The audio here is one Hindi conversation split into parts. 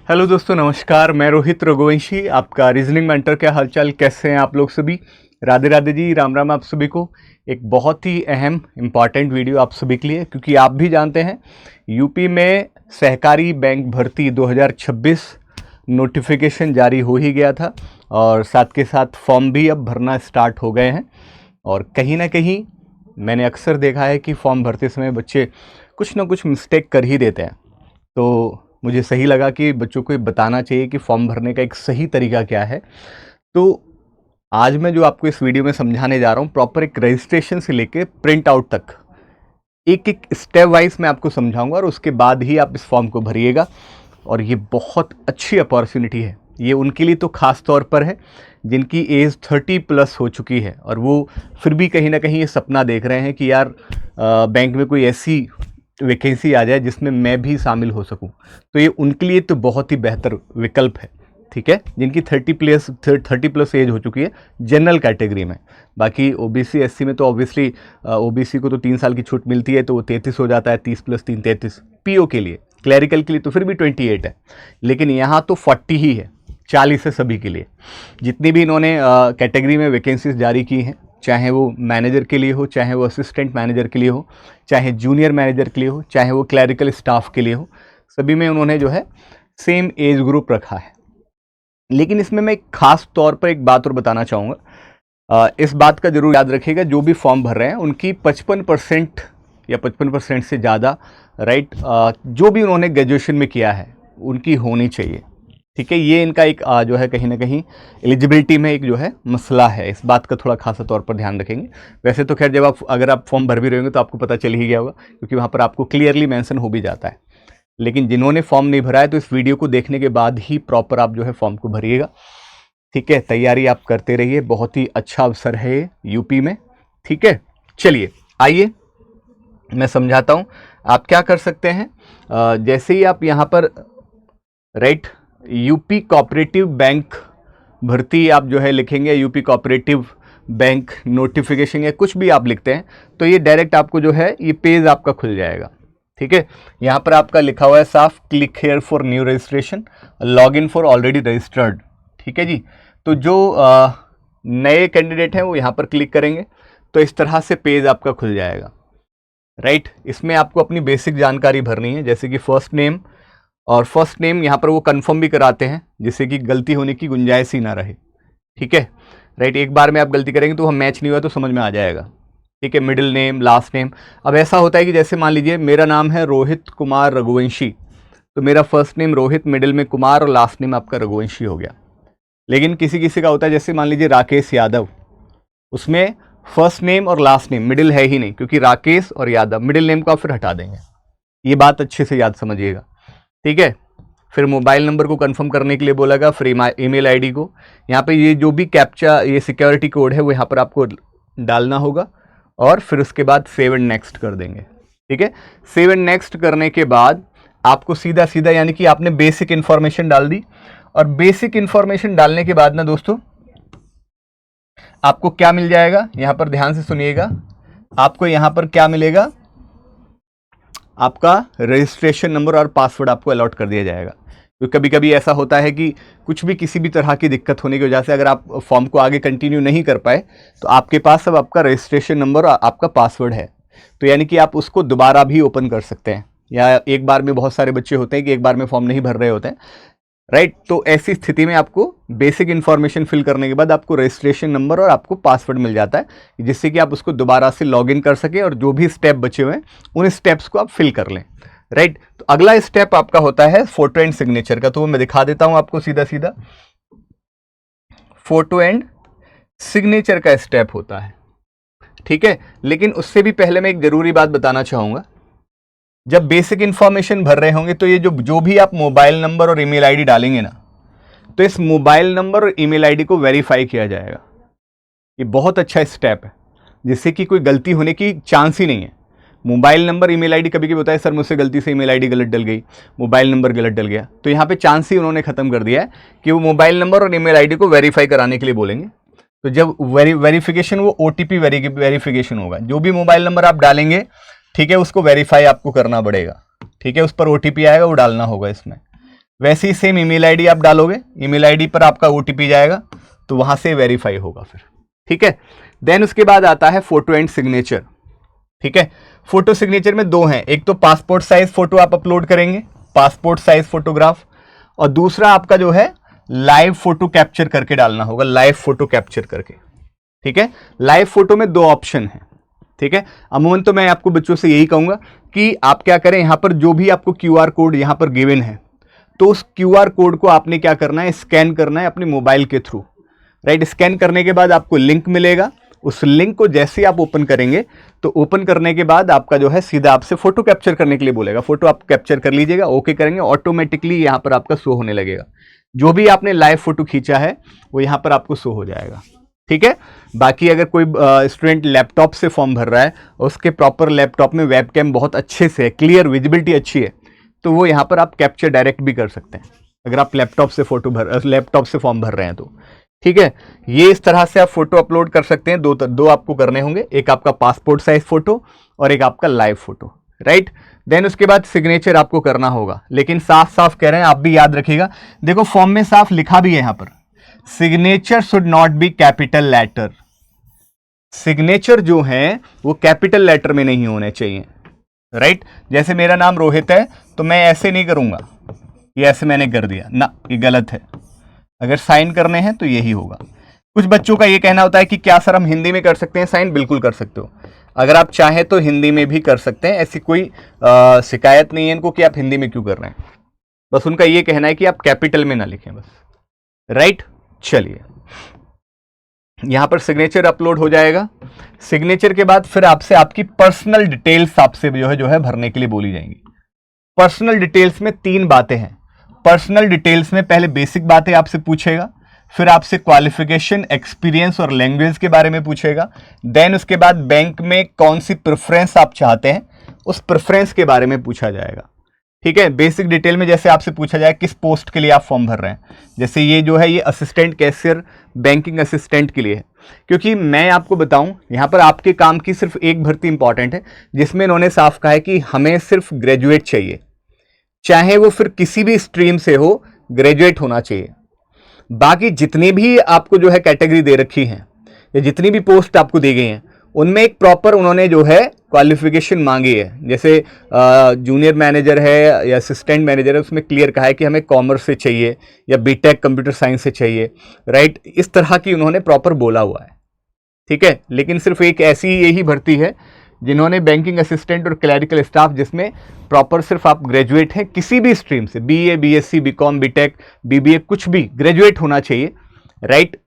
हेलो दोस्तों, नमस्कार। मैं रोहित रघुवंशी, आपका रीजनिंग मेंटर। क्या हालचाल, कैसे हैं आप लोग सभी? राधे राधे जी, राम राम आप सभी को। एक बहुत ही अहम इम्पॉर्टेंट वीडियो आप सभी के लिए, क्योंकि आप भी जानते हैं यूपी में सहकारी बैंक भर्ती 2026 नोटिफिकेशन जारी हो ही गया था और साथ के साथ फॉर्म भी अब भरना स्टार्ट हो गए हैं। और कहीं ना कहीं मैंने अक्सर देखा है कि फॉर्म भरते समय बच्चे कुछ ना कुछ मिस्टेक कर ही देते हैं। तो मुझे सही लगा कि बच्चों को ये बताना चाहिए कि फॉर्म भरने का एक सही तरीका क्या है। तो आज मैं जो आपको इस वीडियो में समझाने जा रहा हूँ, प्रॉपर एक रजिस्ट्रेशन से लेके प्रिंट आउट तक एक एक स्टेप वाइज मैं आपको समझाऊंगा और उसके बाद ही आप इस फॉर्म को भरिएगा। और ये बहुत अच्छी अपॉर्चुनिटी है। ये उनके लिए तो खास तौर पर है जिनकी एज 30+ हो चुकी है और वो फिर भी कहीं ना कहीं ये सपना देख रहे हैं कि यार बैंक में कोई ऐसी वैकेंसी आ जाए जिसमें मैं भी शामिल हो सकूं। तो ये उनके लिए तो बहुत ही बेहतर विकल्प है, ठीक है, जिनकी 30+ एज हो चुकी है जनरल कैटेगरी में। बाकी ओबीसी एससी में तो ऑब्वियसली ओबीसी को तो 3 साल की छूट मिलती है, तो वो 33 हो जाता है। 30+3 33। पीओ के लिए, क्लैरिकल के लिए तो फिर भी 28 है, लेकिन यहाँ तो 40 ही है, 40 है सभी के लिए। जितनी भी इन्होंने कैटेगरी में वैकेंसीज जारी की हैं, चाहे वो मैनेजर के लिए हो, चाहे वो असिस्टेंट मैनेजर के लिए हो, चाहे जूनियर मैनेजर के लिए हो, चाहे वो क्लैरिकल स्टाफ के लिए हो, सभी में उन्होंने जो है सेम एज ग्रुप रखा है। लेकिन इसमें मैं एक खास तौर पर एक बात और बताना चाहूँगा। इस बात का जरूर याद रखिएगा, जो भी फॉर्म भर रहे हैं उनकी 55% या 55% से ज़्यादा राइट जो भी उन्होंने ग्रेजुएशन में किया है उनकी होनी चाहिए, ठीक है। ये इनका एक जो है कहीं ना कहीं एलिजिबिलिटी में एक जो है मसला है। इस बात का थोड़ा खासा तौर पर ध्यान रखेंगे। वैसे तो खैर जब अगर आप फॉर्म भर भी रहे होंगे तो आपको पता चल ही गया होगा, क्योंकि वहाँ पर आपको क्लियरली मेंशन हो भी जाता है। लेकिन जिन्होंने फॉर्म नहीं भरा है तो इस वीडियो को देखने के बाद ही प्रॉपर आप जो है फॉर्म को भरिएगा, ठीक है। तैयारी आप करते रहिए, बहुत ही अच्छा अवसर है यूपी में, ठीक है। चलिए आइए मैं समझाता हूँ आप क्या कर सकते हैं। जैसे ही आप यहाँ पर राइट यूपी कोऑपरेटिव बैंक भर्ती आप जो है लिखेंगे, यूपी कोऑपरेटिव बैंक नोटिफिकेशन या कुछ भी आप लिखते हैं, तो ये डायरेक्ट आपको जो है ये पेज आपका खुल जाएगा, ठीक है। यहाँ पर आपका लिखा हुआ है साफ, click here for new registration, log in for already registered, ठीक है जी। तो जो नए कैंडिडेट हैं वो यहाँ पर क्लिक करेंगे तो इस तरह से पेज आपका खुल जाएगा, राइट। इसमें आपको अपनी बेसिक जानकारी भरनी है, जैसे कि फर्स्ट नेम, और फर्स्ट नेम यहाँ पर वो कंफर्म भी कराते हैं जिससे कि गलती होने की गुंजाइश ही ना रहे, ठीक है, राइट। एक बार में आप गलती करेंगे तो हम मैच नहीं हुआ तो समझ में आ जाएगा, ठीक है। Middle name, last name. अब ऐसा होता है कि जैसे मान लीजिए मेरा नाम है रोहित कुमार रघुवंशी, तो मेरा फर्स्ट नेम रोहित, मिडिल में कुमार और लास्ट नेम आपका रघुवंशी हो गया। लेकिन किसी किसी का होता है, जैसे मान लीजिए राकेश यादव, उसमें फर्स्ट नेम और लास्ट नेम, मिडिल है ही नहीं, क्योंकि राकेश और यादव, मिडिल नेम को आप फिर हटा देंगे। ये बात अच्छे से याद समझिएगा, ठीक है। फिर मोबाइल नंबर को कंफर्म करने के लिए बोलेगा, फिर ईमेल आईडी को। यहाँ पे ये जो भी कैप्चा, ये सिक्योरिटी कोड है वो यहाँ पर आपको डालना होगा और फिर उसके बाद सेव एंड नेक्स्ट कर देंगे, ठीक है। सेव एंड नेक्स्ट करने के बाद आपको सीधा सीधा यानी कि आपने बेसिक इंफॉर्मेशन डाल दी, और बेसिक इंफॉर्मेशन डालने के बाद ना दोस्तों आपको क्या मिल जाएगा, यहां पर ध्यान से सुनिएगा। आपको यहां पर क्या मिलेगा, आपका रजिस्ट्रेशन नंबर और पासवर्ड आपको अलॉट कर दिया जाएगा। तो कभी कभी ऐसा होता है कि कुछ भी किसी भी तरह की दिक्कत होने की वजह से अगर आप फॉर्म को आगे कंटिन्यू नहीं कर पाए, तो आपके पास अब आपका रजिस्ट्रेशन नंबर और आपका पासवर्ड है, तो यानी कि आप उसको दोबारा भी ओपन कर सकते हैं। या एक बार में बहुत सारे बच्चे होते हैं कि एक बार में फॉर्म नहीं भर रहे होते हैं, राइट। तो ऐसी स्थिति में आपको बेसिक इन्फॉर्मेशन फिल करने के बाद आपको रजिस्ट्रेशन नंबर और आपको पासवर्ड मिल जाता है, जिससे कि आप उसको दोबारा से लॉगिन कर सकें और जो भी स्टेप बचे हुए हैं उन स्टेप्स को आप फिल कर लें, राइट। तो अगला स्टेप आपका होता है फोटो एंड सिग्नेचर का, तो मैं दिखा देता हूं आपको सीधा सीधा। फोटो एंड सिग्नेचर का स्टेप होता है, ठीक है। लेकिन उससे भी पहले मैं एक जरूरी बात बताना चाहूंगा। जब बेसिक इंफॉर्मेशन भर रहे होंगे तो ये जो भी आप मोबाइल नंबर और ईमेल आईडी डालेंगे ना, तो इस मोबाइल नंबर और ईमेल आईडी को वेरीफाई किया जाएगा। ये बहुत अच्छा स्टेप है, जिससे कि कोई गलती होने की चांस ही नहीं है। मोबाइल नंबर, ईमेल आईडी, कभी कभी होता है सर मुझसे गलती से ईमेल आईडी गलत डल गई, मोबाइल नंबर गलत डल गया, तो यहाँ पे चांस ही उन्होंने खत्म कर दिया है कि वो मोबाइल नंबर और ईमेल आईडी को वेरीफाई कराने के लिए बोलेंगे। तो जब वेरिफिकेशन, वो ओटीपी वेरिफिकेशन होगा। जो भी मोबाइल नंबर आप डालेंगे, ठीक है, उसको वेरीफाई आपको करना पड़ेगा, ठीक है। उस पर ओटीपी आएगा, वो डालना होगा इसमें। वैसे ही सेम ईमेल आईडी आप डालोगे, ईमेल आईडी पर आपका ओटीपी जाएगा तो वहां से वेरीफाई होगा फिर, ठीक है। देन उसके बाद आता है फोटो एंड सिग्नेचर, ठीक है। फोटो सिग्नेचर में दो हैं, एक तो पासपोर्ट साइज फोटो आप अपलोड करेंगे, पासपोर्ट साइज फोटोग्राफ, और दूसरा आपका जो है लाइव फोटो कैप्चर करके डालना होगा, लाइव फोटो कैप्चर करके, ठीक है। लाइव फोटो में दो ऑप्शन है, ठीक है। अमूमन तो मैं आपको बच्चों से यही कहूंगा कि आप क्या करें, यहां पर जो भी आपको क्यूआर कोड यहां पर गिवन है तो उस क्यूआर कोड को आपने क्या करना है, स्कैन करना है अपने मोबाइल के थ्रू, राइट। स्कैन करने के बाद आपको लिंक मिलेगा, उस लिंक को जैसे आप ओपन करेंगे तो ओपन करने के बाद आपका जो है सीधा आपसे फोटो कैप्चर करने के लिए बोलेगा, फोटो आप कैप्चर कर लीजिएगा, ओके करेंगे, ऑटोमेटिकली यहां पर आपका शो होने लगेगा, जो भी आपने लाइव फोटो खींचा है वो यहां पर आपको शो हो जाएगा, ठीक है। बाकी अगर कोई स्टूडेंट लैपटॉप से फॉर्म भर रहा है और उसके प्रॉपर लैपटॉप में वेबकैम बहुत अच्छे से है, क्लियर विजिबिलिटी अच्छी है, तो वो यहाँ पर आप कैप्चर डायरेक्ट भी कर सकते हैं, अगर आप लैपटॉप से फॉर्म भर रहे हैं तो, ठीक है। ये इस तरह से आप फोटो अपलोड कर सकते हैं, दो आपको करने होंगे, एक आपका पासपोर्ट साइज फोटो और एक आपका लाइव फोटो, राइट। देन उसके बाद सिग्नेचर आपको करना होगा, लेकिन साफ साफ कह रहे हैं, आप भी याद रखिएगा, देखो फॉर्म में साफ लिखा भी है यहां पर, signature should not be capital letter, signature जो है वो कैपिटल लेटर में नहीं होने चाहिए, राइट। जैसे मेरा नाम रोहित है तो मैं ऐसे नहीं करूंगा, ये ऐसे मैंने कर दिया ना, ये गलत है, अगर साइन करने हैं तो यही होगा। कुछ बच्चों का ये कहना होता है कि क्या सर हम हिंदी में कर सकते हैं साइन, बिल्कुल कर सकते हो, अगर आप चाहें तो हिंदी में भी कर सकते हैं, ऐसी कोई शिकायत नहीं है इनको कि आप हिंदी में क्यों कर रहे हैं, बस उनका ये कहना है कि आप कैपिटल में ना लिखें बस, राइट। चलिए यहां पर सिग्नेचर अपलोड हो जाएगा, सिग्नेचर के बाद फिर आपसे आपकी पर्सनल डिटेल्स आपसे जो है भरने के लिए बोली जाएंगी। पर्सनल डिटेल्स में तीन बातें हैं, पर्सनल डिटेल्स में पहले बेसिक बातें आपसे पूछेगा, फिर आपसे क्वालिफिकेशन, एक्सपीरियंस और लैंग्वेज के बारे में पूछेगा, देन उसके बाद बैंक में कौन सी प्रेफरेंस आप चाहते हैं उस प्रेफरेंस के बारे में पूछा जाएगा, ठीक है। बेसिक डिटेल में जैसे आपसे पूछा जाए किस पोस्ट के लिए आप फॉर्म भर रहे हैं, जैसे ये जो है ये असिस्टेंट कैशियर बैंकिंग असिस्टेंट के लिए है, क्योंकि मैं आपको बताऊं यहाँ पर आपके काम की सिर्फ एक भर्ती इंपॉर्टेंट है जिसमें इन्होंने साफ कहा है कि हमें सिर्फ ग्रेजुएट चाहिए, चाहे वो फिर किसी भी स्ट्रीम से हो, ग्रेजुएट होना चाहिए। बाकी जितनी भी आपको जो है कैटेगरी दे रखी है या जितनी भी पोस्ट आपको दी गई हैं उनमें एक प्रॉपर उन्होंने जो है क्वालिफिकेशन मांगी है, जैसे जूनियर मैनेजर है या असिस्टेंट मैनेजर है, उसमें क्लियर कहा है कि हमें कॉमर्स से चाहिए या बीटेक कंप्यूटर साइंस से चाहिए, राइट। इस तरह की उन्होंने प्रॉपर बोला हुआ है, ठीक है। लेकिन सिर्फ एक ऐसी यही भर्ती है जिन्होंने बैंकिंग असिस्टेंट और क्लैरिकल स्टाफ जिसमें प्रॉपर सिर्फ आप ग्रेजुएट हैं किसी भी स्ट्रीम से, BA, BSc, BCom, BTech, BBA, कुछ भी ग्रेजुएट होना चाहिए, राइट,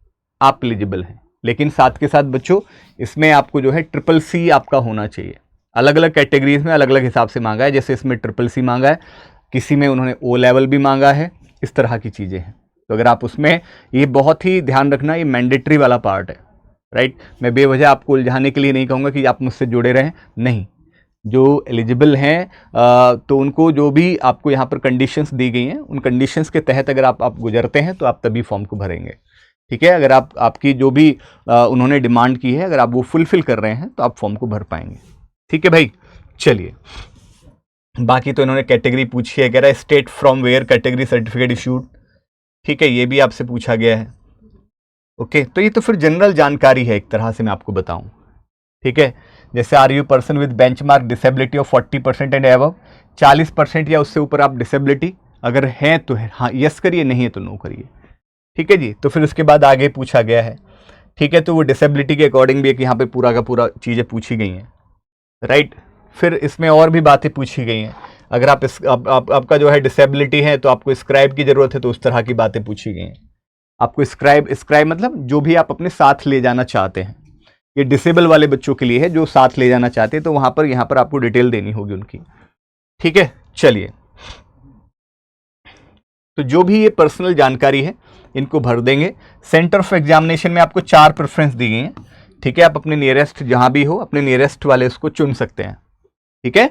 आप एलिजिबल हैं। लेकिन साथ के साथ बच्चों इसमें आपको जो है CCC आपका होना चाहिए, अलग अलग कैटेगरीज में अलग अलग हिसाब से मांगा है, जैसे इसमें CCC मांगा है, किसी में उन्होंने O लेवल भी मांगा है, इस तरह की चीज़ें हैं। तो अगर आप उसमें, ये बहुत ही ध्यान रखना, ये मैंडेटरी वाला पार्ट है, राइट। मैं बेवजह आपको उलझाने के लिए नहीं कहूँगा कि आप मुझसे जुड़े रहें, नहीं, जो एलिजिबल हैं तो उनको जो भी आपको यहाँ पर कंडीशंस दी गई हैं उन कंडीशंस के तहत अगर आप गुजरते हैं तो आप तभी फॉर्म को भरेंगे, ठीक है। अगर आपकी जो भी उन्होंने डिमांड की है अगर आप वो फुलफिल कर रहे हैं तो आप फॉर्म को भर पाएंगे, ठीक है भाई। चलिए बाकी तो इन्होंने कैटेगरी पूछी है, कह रहा है state from where category certificate issued, ठीक है, ये भी आपसे पूछा गया है, ओके। तो ये तो फिर जनरल जानकारी है एक तरह से मैं आपको बताऊं, ठीक है। जैसे are you person with benchmark disability of 40% and above, 40% या उससे ऊपर आप डिसेबिलिटी अगर हैं तो है, हाँ यस करिए, नहीं है तो नो करिए, ठीक है जी। तो फिर उसके बाद आगे पूछा गया है, ठीक है, तो वो डिसेबिलिटी के अकॉर्डिंग भी एक यहाँ पे पूरा का पूरा चीज़ें पूछी गई हैं, राइट। फिर इसमें और भी बातें पूछी गई हैं, अगर आपका जो है डिसेबिलिटी है तो आपको स्क्राइब की ज़रूरत है तो उस तरह की बातें पूछी गई हैं। आपको स्क्राइब मतलब जो भी आप अपने साथ ले जाना चाहते हैं, ये डिसेबल वाले बच्चों के लिए है जो साथ ले जाना चाहते हैं, तो वहाँ पर आपको डिटेल देनी होगी उनकी, ठीक है। चलिए तो जो भी ये पर्सनल जानकारी है इनको भर देंगे। सेंटर ऑफ एग्जामिनेशन में आपको 4 प्रेफरेंस दी गई हैं, ठीक है। आप अपने नियरेस्ट जहाँ भी हो अपने नियरेस्ट वाले उसको चुन सकते हैं, ठीक है।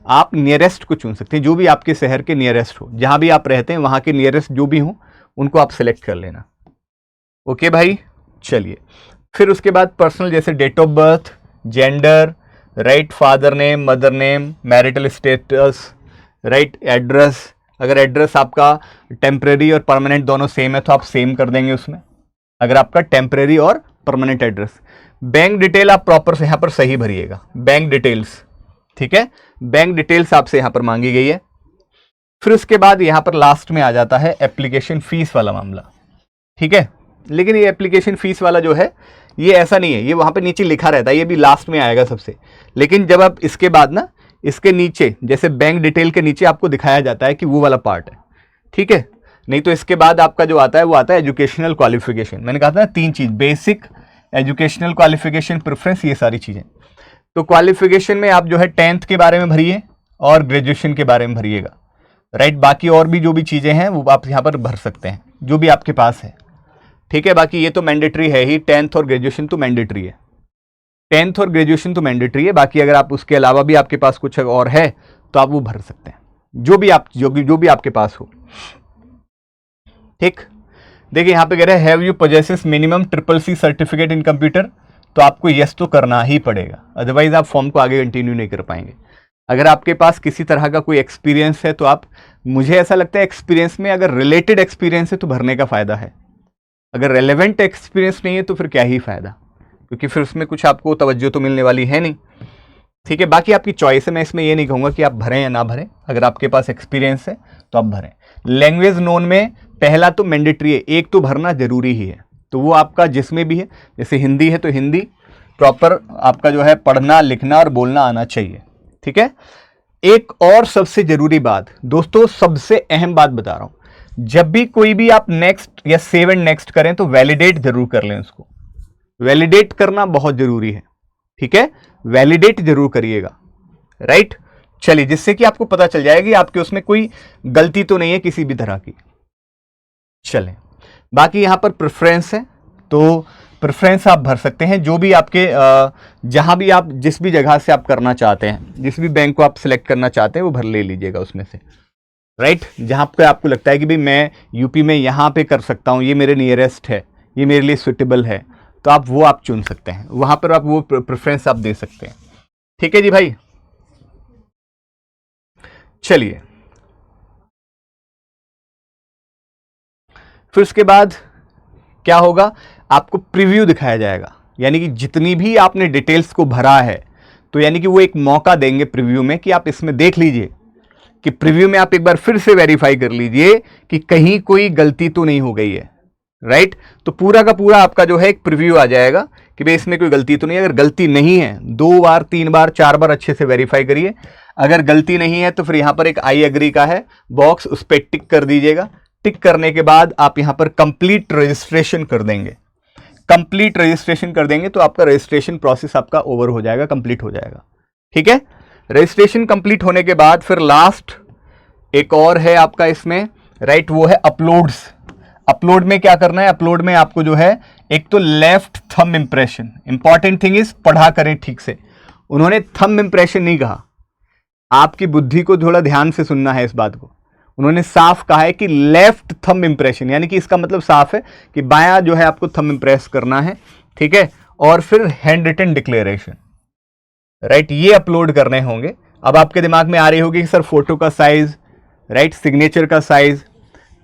आप नियरेस्ट को चुन सकते हैं, जो भी आपके शहर के नियरेस्ट हो, जहाँ भी आप रहते हैं वहाँ के नियरेस्ट जो भी हो उनको आप सेलेक्ट कर लेना, ओके भाई। चलिए फिर उसके बाद पर्सनल जैसे date of birth, gender, right, father name, mother name, marital status, right, address, अगर एड्रेस आपका टेम्परेरी और परमानेंट दोनों सेम है तो आप सेम कर देंगे उसमें, अगर आपका टेम्परेरी और परमानेंट एड्रेस। बैंक डिटेल आप प्रॉपर से यहाँ पर सही भरिएगा, बैंक डिटेल्स, ठीक है, बैंक डिटेल्स आपसे यहाँ पर मांगी गई है। फिर उसके बाद यहाँ पर लास्ट में आ जाता है एप्लीकेशन फीस वाला मामला, ठीक है। लेकिन ये एप्लीकेशन फीस वाला जो है ये ऐसा नहीं है, ये वहाँ पे नीचे लिखा रहता है, ये भी लास्ट में आएगा सबसे। लेकिन जब आप इसके बाद ना इसके नीचे जैसे बैंक डिटेल के नीचे आपको दिखाया जाता है कि वो वाला पार्ट है, ठीक है। नहीं तो इसके बाद आपका जो आता है वो आता है एजुकेशनल क्वालिफिकेशन। मैंने कहा था ना 3 चीज़, बेसिक, एजुकेशनल क्वालिफिकेशन, प्रेफरेंस, ये सारी चीज़ें। तो क्वालिफिकेशन में आप जो है 10th के बारे में भरिए और ग्रेजुएशन के बारे में भरिएगा, राइट। बाकी और भी जो भी चीज़ें हैं वो आप यहाँ पर भर सकते हैं जो भी आपके पास है, ठीक है। बाकी ये तो मैंडेटरी है ही, 10th और ग्रेजुएशन तो मैंडेटरी है, 10th और ग्रेजुएशन तो मैंडेटरी है। बाकी अगर आप उसके अलावा भी आपके पास कुछ और है तो आप वो भर सकते हैं, जो भी आपके पास हो, ठीक। देखिए यहाँ पे कह रहे हैं have you possesses minimum CCC certificate in computer, तो आपको यस तो करना ही पड़ेगा, अदरवाइज आप फॉर्म को आगे कंटिन्यू नहीं कर पाएंगे। अगर आपके पास किसी तरह का कोई एक्सपीरियंस है तो आप, मुझे ऐसा लगता है एक्सपीरियंस में अगर रिलेटेड एक्सपीरियंस है तो भरने का फ़ायदा है, अगर रेलेवेंट एक्सपीरियंस नहीं है तो फिर क्या ही फ़ायदा, क्योंकि फिर उसमें कुछ आपको तवज्जो तो मिलने वाली है नहीं, ठीक है। बाकी आपकी चॉइस है, मैं इसमें ये नहीं कहूँगा कि आप भरें या ना भरें, अगर आपके पास एक्सपीरियंस है तो आप भरें। लैंग्वेज नोन में पहला तो मैंडेटरी है, एक तो भरना जरूरी ही है, तो वो आपका जिसमें भी है, जैसे हिंदी है तो हिंदी प्रॉपर आपका जो है पढ़ना लिखना और बोलना आना चाहिए, ठीक है। एक और सबसे जरूरी बात दोस्तों, सबसे अहम बात बता रहा हूं, जब भी कोई भी आप नेक्स्ट या सेव एंड नेक्स्ट करें तो वैलिडेट जरूर कर लें, उसको वैलिडेट करना बहुत जरूरी है, ठीक है। वैलिडेट जरूर करिएगा, राइट। चलिए, जिससे कि आपको पता चल जाएगी आपके उसमें कोई गलती तो नहीं है किसी भी तरह की। चलें, बाकी यहां पर प्रेफरेंस है, तो प्रेफरेंस आप भर सकते हैं, जो भी आपके जहां भी आप जिस भी जगह से आप करना चाहते हैं, जिस भी बैंक को आप सिलेक्ट करना चाहते हैं वो भर ले लीजिएगा उसमें से, राइट। जहां पे आपको लगता है कि भाई मैं यूपी में यहां पे कर सकता हूं, ये मेरे नियरेस्ट है, ये मेरे लिए सुटेबल है, तो आप वो आप चुन सकते हैं, वहां पर आप वो प्रेफरेंस आप दे सकते हैं, ठीक है जी भाई। चलिए, फिर उसके बाद क्या होगा, आपको प्रीव्यू दिखाया जाएगा, यानी कि जितनी भी आपने डिटेल्स को भरा है, तो यानी कि वो एक मौका देंगे प्रीव्यू में कि आप इसमें देख लीजिए, कि प्रीव्यू में आप एक बार फिर से वेरीफाई कर लीजिए कि कहीं कोई गलती तो नहीं हो गई है, राइट। तो पूरा का पूरा आपका जो है एक प्रीव्यू आ जाएगा कि भाई इसमें कोई गलती तो नहीं है। अगर गलती नहीं है 2 बार 3 बार 4 बार अच्छे से वेरीफाई करिए। अगर गलती नहीं है तो फिर यहां पर एक आई एग्री का है बॉक्स, उस पर टिक कर दीजिएगा। टिक करने के बाद आप यहां पर कंप्लीट रजिस्ट्रेशन कर देंगे। कंप्लीट रजिस्ट्रेशन कर देंगे तो आपका रजिस्ट्रेशन प्रोसेस आपका ओवर हो जाएगा, कंप्लीट हो जाएगा, ठीक है। रजिस्ट्रेशन कंप्लीट होने के बाद फिर लास्ट एक और है आपका इसमें, राइट, वो है अपलोड्स। अपलोड में क्या करना है, अपलोड में आपको जो है एक तो left thumb impression, important thing is पढ़ा करें ठीक से। उन्होंने थंब इंप्रेशन नहीं कहा, आपकी बुद्धि को थोड़ा ध्यान से सुनना है इस बात को। उन्होंने साफ कहा है कि लेफ्ट थंब इंप्रेशन, यानी कि इसका मतलब साफ है कि बायां जो है आपको थंब इंप्रेस करना है, ठीक है। और फिर हैंड रिटन डिक्लेरेशन, राइट, ये अपलोड करने होंगे। अब आपके दिमाग में आ रही होगी कि सर फोटो का साइज, राइट, सिग्नेचर का साइज,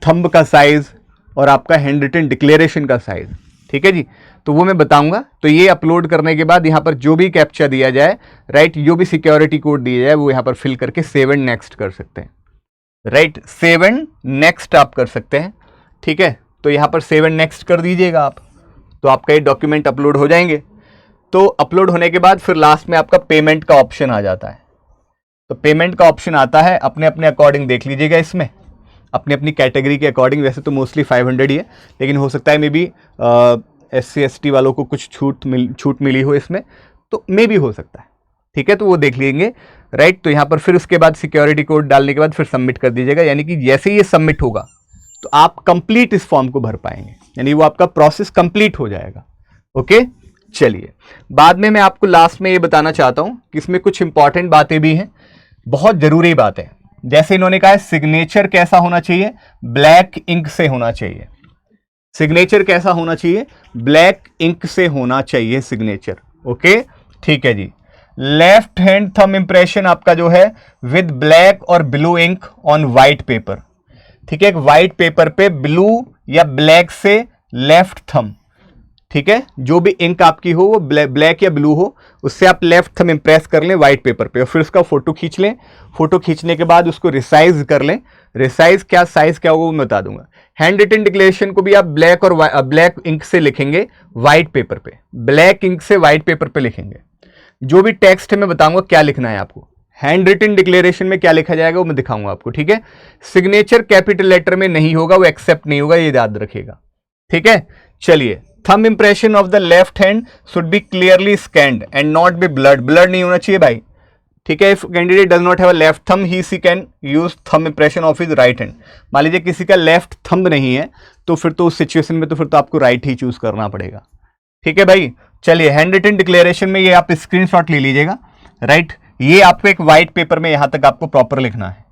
थंब का साइज और आपका हैंड रिटन डिक्लेरेशन का साइज, ठीक है जी। तो वो मैं बताऊंगा। तो ये अपलोड करने के बाद यहाँ पर जो भी कैप्चा दिया जाए, राइट, जो भी सिक्योरिटी कोड दिया जाए वो यहाँ पर फिल करके सेव एंड नेक्स्ट कर सकते हैं, राइट, सेव एंड नेक्स्ट आप कर सकते हैं, ठीक है। तो यहाँ पर सेव एंड नेक्स्ट कर दीजिएगा आप, तो आपका ये डॉक्यूमेंट अपलोड हो जाएंगे। तो अपलोड होने के बाद फिर लास्ट में आपका पेमेंट का ऑप्शन आ जाता है। तो पेमेंट का ऑप्शन आता है, अपने अपने अकॉर्डिंग देख लीजिएगा, इसमें अपनी अपनी कैटेगरी के अकॉर्डिंग। वैसे तो मोस्टली 500 ही है, लेकिन हो सकता है मे बी SC ST वालों को कुछ छूट मिली हो इसमें, तो मे भी हो सकता है, ठीक है। तो वो देख लेंगे, राइट। तो यहाँ पर फिर उसके बाद सिक्योरिटी कोड डालने के बाद फिर सबमिट कर दीजिएगा, यानी कि जैसे ही ये सबमिट होगा तो आप कंप्लीट इस फॉर्म को भर पाएंगे, यानी वो आपका प्रोसेस कंप्लीट हो जाएगा, ओके। चलिए, बाद में मैं आपको लास्ट में ये बताना चाहता हूं कि इसमें कुछ इंपॉर्टेंट बातें भी हैं, बहुत जरूरी बातें। जैसे इन्होंने कहा है सिग्नेचर कैसा होना चाहिए, ब्लैक इंक से होना चाहिए। सिग्नेचर कैसा होना चाहिए, ब्लैक इंक से होना चाहिए सिग्नेचर, ओके, ठीक है जी। लेफ्ट हैंड थंब इंप्रेशन आपका जो है विद ब्लैक और blue ink on white paper. ठीक है, एक व्हाइट पेपर पे ब्लू या ब्लैक से लेफ्ट थंब, ठीक है, जो भी इंक आपकी हो वो ब्लैक या ब्लू हो, उससे आप लेफ्ट थंब इंप्रेस कर लें व्हाइट पेपर पे और फिर उसका फोटो खींच लें। फोटो खींचने के बाद उसको रिसाइज कर लें। रिसाइज क्या, साइज क्या होगा वो मैं बता दूंगा। हैंड रिटन डिक्लेरेशन को भी आप ब्लैक और ब्लैक इंक से लिखेंगे व्हाइट पेपर पे, ब्लैक इंक से व्हाइट पेपर पे लिखेंगे। जो भी टेक्स्ट है मैं बताऊंगा क्या लिखना है आपको। हैंड रिटन डिक्लेरेशन में क्या लिखा जाएगा वो मैं दिखाऊंगा आपको, ठीक है। सिग्नेचर कैपिटल लेटर में नहीं होगा, वो एक्सेप्ट नहीं होगा, ये याद रखिएगा, ठीक है। चलिए, thumb impression of the left hand should be clearly scanned and not be blurred, blurred नहीं होना चाहिए भाई, ठीक है। If candidate does not have a left thumb he she can use thumb impression of his right hand. मान लीजिए किसी का लेफ्ट थंब नहीं है तो फिर तो उस सिचुएशन में तो फिर तो आपको राइट ही चूज करना पड़ेगा, ठीक है भाई। चलिए, हैंड रिटन डिक्लेरेशन में ये आप स्क्रीनशॉट ले लीजिएगा, राइट। ये आपको एक व्हाइट पेपर में यहां तक आपको प्रॉपर लिखना है।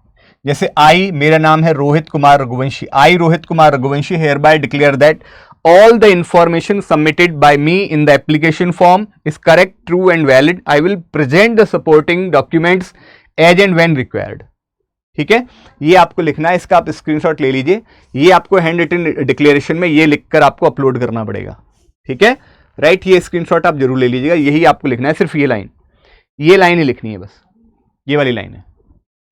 जैसे आई, मेरा नाम है Rohit Kumar Raghuvanshi, I Rohit Kumar Raghuvanshi hereby declare that all the information submitted by me in the application form is correct, true and valid. I will present the supporting documents as and when required. ठीक है, ये आपको लिखना है, इसका आप स्क्रीनशॉट ले लीजिए। ये आपको हैंड रिटन डिक्लेरेशन में ये लिखकर आपको अपलोड करना पड़ेगा, ठीक है, राइट। ये स्क्रीनशॉट आप जरूर ले लीजिएगा, यही आपको लिखना है, सिर्फ ये लाइन ही लिखनी है, बस ये वाली लाइन है,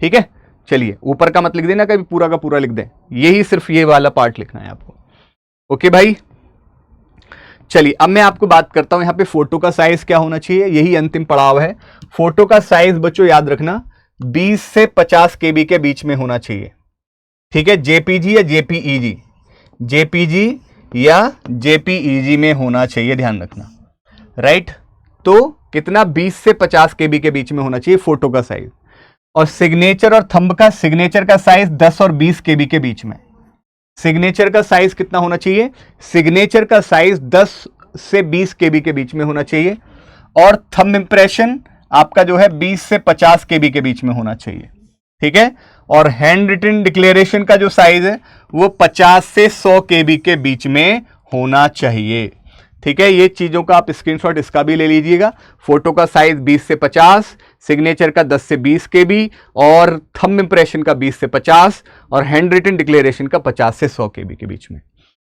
ठीक है। चलिए, ऊपर का मत लिख देना, कभी पूरा का पूरा लिख दें, यही सिर्फ ये वाला पार्ट लिखना है आपको, ओके भाई। चलिए, अब मैं आपको बात करता हूं यहां पे फोटो का साइज क्या होना चाहिए, यही अंतिम पड़ाव है। फोटो का साइज बच्चों याद रखना 20 से 50 KB के बीच में होना चाहिए, ठीक है। जेपीजी या जेपीईजी, जेपीजी या जेपीईजी में होना चाहिए, ध्यान रखना, राइट। तो कितना, 20 से 50 KB के बीच में होना चाहिए फोटो का साइज। और सिग्नेचर और थंब का, सिग्नेचर का साइज 10 और 20 KB के बीच में। सिग्नेचर का साइज कितना होना चाहिए, सिग्नेचर का साइज 10 से 20 KB के बीच में होना चाहिए। और थंब इंप्रेशन आपका जो है 20 से 50 KB के बीच में होना चाहिए, ठीक है। और हैंड रिटन डिक्लेरेशन का जो साइज है वो 50 से 100 KB के बीच में होना चाहिए, ठीक है। ये चीजों का आप स्क्रीनशॉट इसका भी ले लीजिएगा। फोटो का साइज 20 से 50, सिग्नेचर का 10 से 20 KB और थंब इंप्रेशन का 20 से 50 और हैंड रिटन डिक्लेरेशन का 50 से 100 KB के बीच में।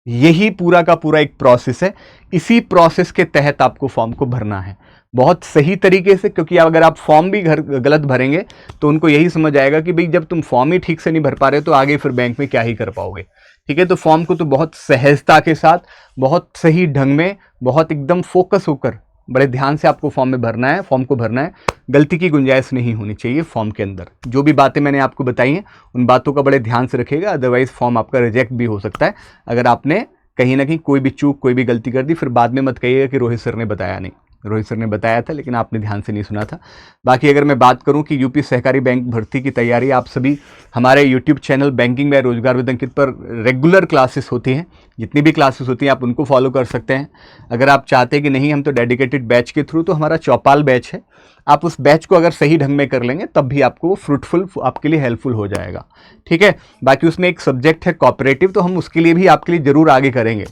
यही पूरा का पूरा एक प्रोसेस है। इसी प्रोसेस के तहत आपको फॉर्म को भरना है बहुत सही तरीके से, क्योंकि अगर आप फॉर्म भी गलत भरेंगे तो उनको यही समझ आएगा कि भाई जब तुम फॉर्म ही ठीक से नहीं भर पा रहे तो आगे फिर बैंक में क्या ही कर पाओगे, ठीक है। तो फॉर्म को तो बहुत सहजता के साथ, बहुत सही ढंग में, बहुत एकदम फोकस होकर, बड़े ध्यान से आपको फॉर्म में भरना है, फॉर्म को भरना है। गलती की गुंजाइश नहीं होनी चाहिए फॉर्म के अंदर। जो भी बातें मैंने आपको बताई हैं उन बातों का बड़े ध्यान से रखिएगा, अदरवाइज फॉर्म आपका रिजेक्ट भी हो सकता है अगर आपने कहीं ना कहीं कोई भी चूक, कोई भी गलती कर दी। फिर बाद में मत कहिएगा कि रोहित सर ने बताया नहीं, रोहित सर ने बताया था लेकिन आपने ध्यान से नहीं सुना था। बाकी अगर मैं बात करूं कि यूपी सहकारी बैंक भर्ती की तैयारी, आप सभी हमारे यूट्यूब चैनल बैंकिंग में रोजगार विद अंकित पर रेगुलर क्लासेस होती हैं, जितनी भी क्लासेस होती हैं आप उनको फॉलो कर सकते हैं। अगर आप चाहते हैं कि नहीं हम तो डेडिकेटेड बैच के थ्रू, तो हमारा चौपाल बैच है, आप उस बैच को अगर सही ढंग में कर लेंगे तब भी आपको वो फ्रूटफुल, आपके लिए हेल्पफुल हो जाएगा, ठीक है। बाकी उसमें एक सब्जेक्ट है कोऑपरेटिव, तो हम उसके लिए भी आपके लिए जरूर आगे करेंगे,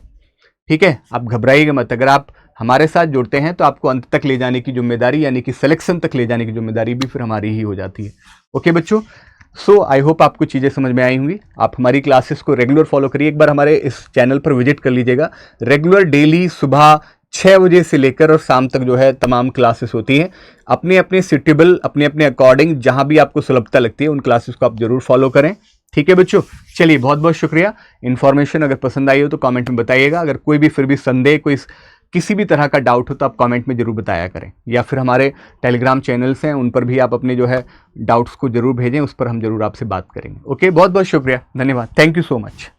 ठीक है। आप घबराइएगा मत, अगर आप हमारे साथ जुड़ते हैं तो आपको अंत तक ले जाने की जिम्मेदारी, यानी कि सिलेक्शन तक ले जाने की जिम्मेदारी भी फिर हमारी ही हो जाती है। ओके बच्चों, सो आई होप आपको चीज़ें समझ में आई होंगी। आप हमारी क्लासेस को रेगुलर फॉलो करिए, एक बार हमारे इस चैनल पर विजिट कर लीजिएगा। रेगुलर डेली सुबह 6 बजे से लेकर और शाम तक जो है तमाम क्लासेस होती हैं। अपने अपने सुटेबल, अपने अपने अकॉर्डिंग जहां भी आपको सुलभता लगती है उन क्लासेस को आप जरूर फॉलो करें, ठीक है बच्चों। चलिए, बहुत बहुत शुक्रिया। इन्फॉर्मेशन अगर पसंद आई हो तो कमेंट में बताइएगा। अगर कोई भी फिर भी संदेह, कोई किसी भी तरह का डाउट हो तो आप कमेंट में जरूर बताया करें, या फिर हमारे टेलीग्राम चैनल्स हैं उन पर भी आप अपने जो है डाउट्स को जरूर भेजें, उस पर हम जरूर आपसे बात करेंगे। ओके, बहुत बहुत शुक्रिया, धन्यवाद, थैंक यू सो मच।